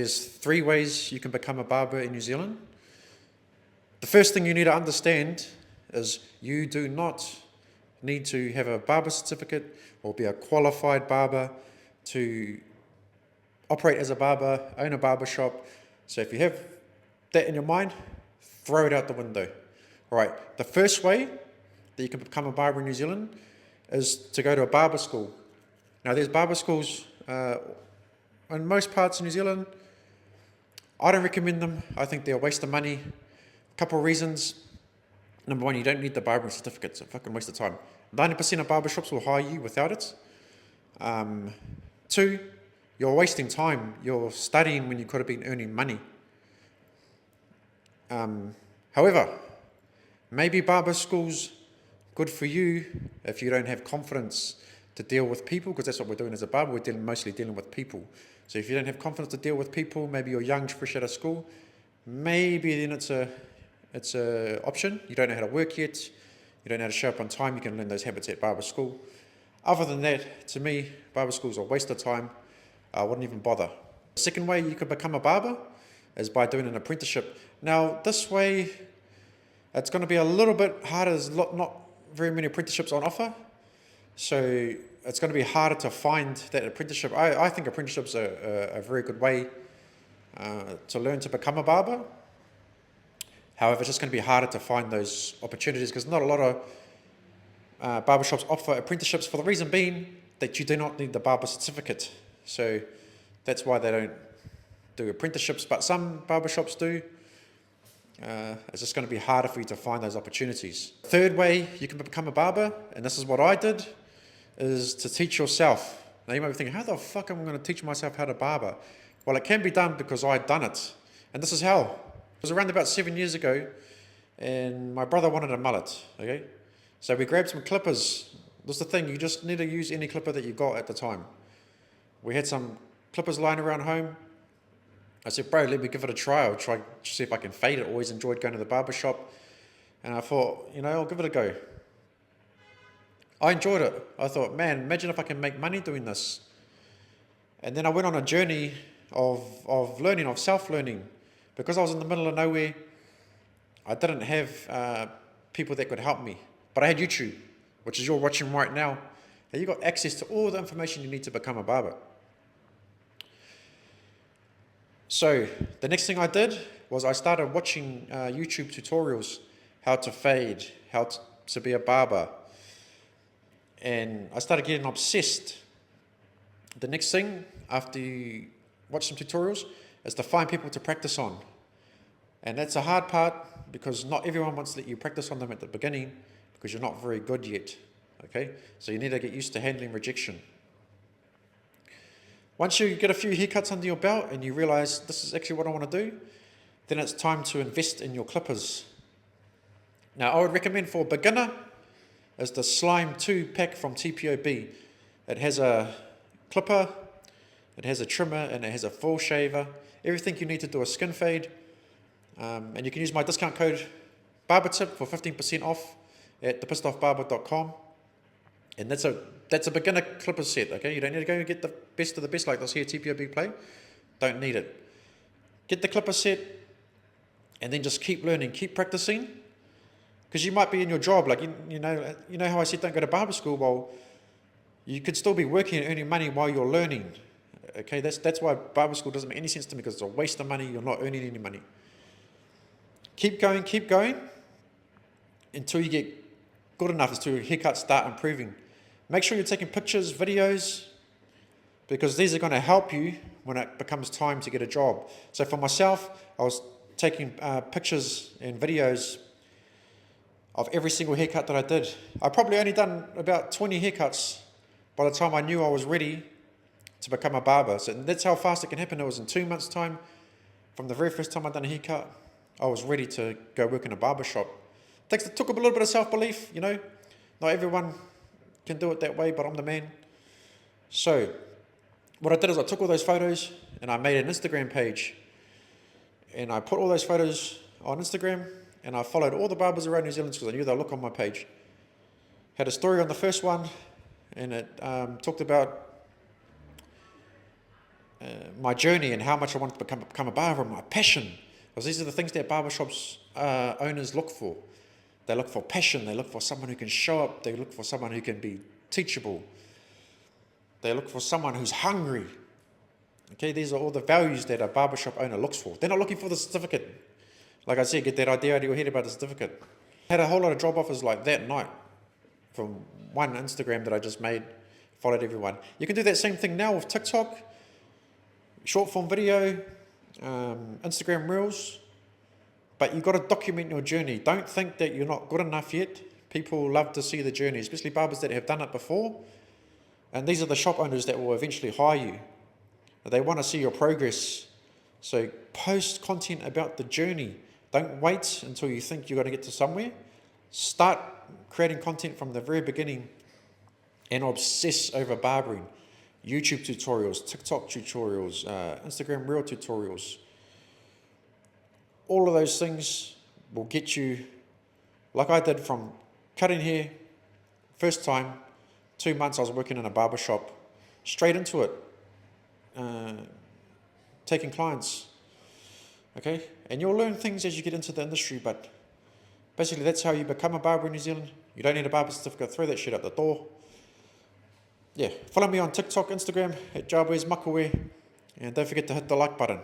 There's 3 ways you can become a barber in New Zealand. The first thing you need to understand is you do not need to have a barber certificate or be a qualified barber to operate as a barber, own a barbershop. So if you have that in your mind, throw it out the window. All right, the first way that you can become a barber in New Zealand is to go to a barber school. Now there's barber schools in most parts of New Zealand. I don't recommend them. I think they're a waste of money. A couple of reasons. Number one, you don't need the barbering certificate. It's a fucking waste of time. 90% of barbershops will hire you without it. 2, you're wasting time. You're studying when you could have been earning money. However, maybe barber school's good for you if you don't have confidence to deal with people, because that's what we're doing as a barber. We're mostly dealing with people. So if you don't have confidence to deal with people, maybe you're young, fresh out of school, maybe then it's a option. You don't know how to work yet. You don't know how to show up on time. You can learn those habits at barber school. Other than that, to me, barber school's a waste of time. I wouldn't even bother. The second way you could become a barber is by doing an apprenticeship. Now, this way, it's going to be a little bit harder. There's not very many apprenticeships on offer. So it's going to be harder to find that apprenticeship. I think apprenticeships are a very good way to learn to become a barber. However, it's just going to be harder to find those opportunities because not a lot of barbershops offer apprenticeships, for the reason being that you do not need the barber certificate. So that's why they don't do apprenticeships, but some barbershops do. It's just going to be harder for you to find those opportunities. Third way you can become a barber, and this is what I did, is to teach yourself. Now you might be thinking, how the fuck am I going to teach myself how to barber? Well, it can be done because I'd done it. And this is how. It was around about 7 years ago, and my brother wanted a mullet, okay? So we grabbed some clippers. That's the thing, you just need to use any clipper that you got at the time. We had some clippers lying around home. I said, bro, let me give it a try. I'll try to see if I can fade it. Always enjoyed going to the barber shop. And I thought, I'll give it a go. I enjoyed it. I thought, man, imagine if I can make money doing this. And then I went on a journey of learning, of self-learning. Because I was in the middle of nowhere, I didn't have people that could help me. But I had YouTube, which is you're watching right now. And you got access to all the information you need to become a barber. So the next thing I did was I started watching YouTube tutorials, how to fade, how to be a barber. And I started getting obsessed. The next thing, after you watch some tutorials, is to find people to practice on. And that's a hard part because not everyone wants to let you practice on them at the beginning because you're not very good yet. Okay? So you need to get used to handling rejection. Once you get a few haircuts under your belt and you realize this is actually what I want to do, then it's time to invest in your clippers. Now, I would recommend for a beginner is the Slime 2 pack from TPOB. It has a clipper, it has a trimmer, and it has a full shaver. Everything you need to do a skin fade. And you can use my discount code BarberTip for 15% off at thepissedoffbarber.com. And that's a beginner clipper set, okay? You don't need to go and get the best of the best like this here TPOB play. Don't need it. Get the clipper set and then just keep learning, keep practicing. Because you might be in your job, like, you know how I said don't go to barber school? Well, you could still be working and earning money while you're learning. Okay, that's why barber school doesn't make any sense to me because it's a waste of money. You're not earning any money. Keep going until you get good enough, until your haircuts start improving. Make sure you're taking pictures, videos, because these are going to help you when it becomes time to get a job. So for myself, I was taking pictures and videos of every single haircut that I did. I probably only done about 20 haircuts by the time I knew I was ready to become a barber. So that's how fast it can happen. It was in 2 months' time. From the very first time I done a haircut, I was ready to go work in a barber shop. It took a little bit of self-belief, Not everyone can do it that way, but I'm the man. So what I did is I took all those photos and I made an Instagram page. And I put all those photos on Instagram and I followed all the barbers around New Zealand because I knew they'll look on my page. Had a story on the first one and it talked about my journey and how much I wanted to become a barber, my passion. Because these are the things that barbershops owners look for. They look for passion. They look for someone who can show up. They look for someone who can be teachable. They look for someone who's hungry. Okay, these are all the values that a barbershop owner looks for. They're not looking for the certificate. Like I said, get that idea out of your head about the certificate. I had a whole lot of job offers like that night from one Instagram that I just made, followed everyone. You can do that same thing now with TikTok, short form video, Instagram Reels, but you've got to document your journey. Don't think that you're not good enough yet. People love to see the journey, especially barbers that have done it before. And these are the shop owners that will eventually hire you. They want to see your progress. So post content about the journey. Don't wait until you think you're going to get to somewhere. Start creating content from the very beginning and obsess over barbering. YouTube tutorials, TikTok tutorials, Instagram Reel tutorials. All of those things will get you, like I did, from cutting hair, first time, 2 months I was working in a barbershop, straight into it, taking clients, okay? And you'll learn things as you get into the industry, but basically that's how you become a barber in New Zealand. You don't need a barber certificate, throw that shit out the door. Yeah, follow me on TikTok, Instagram, at Jarboes Makawe, and don't forget to hit the like button.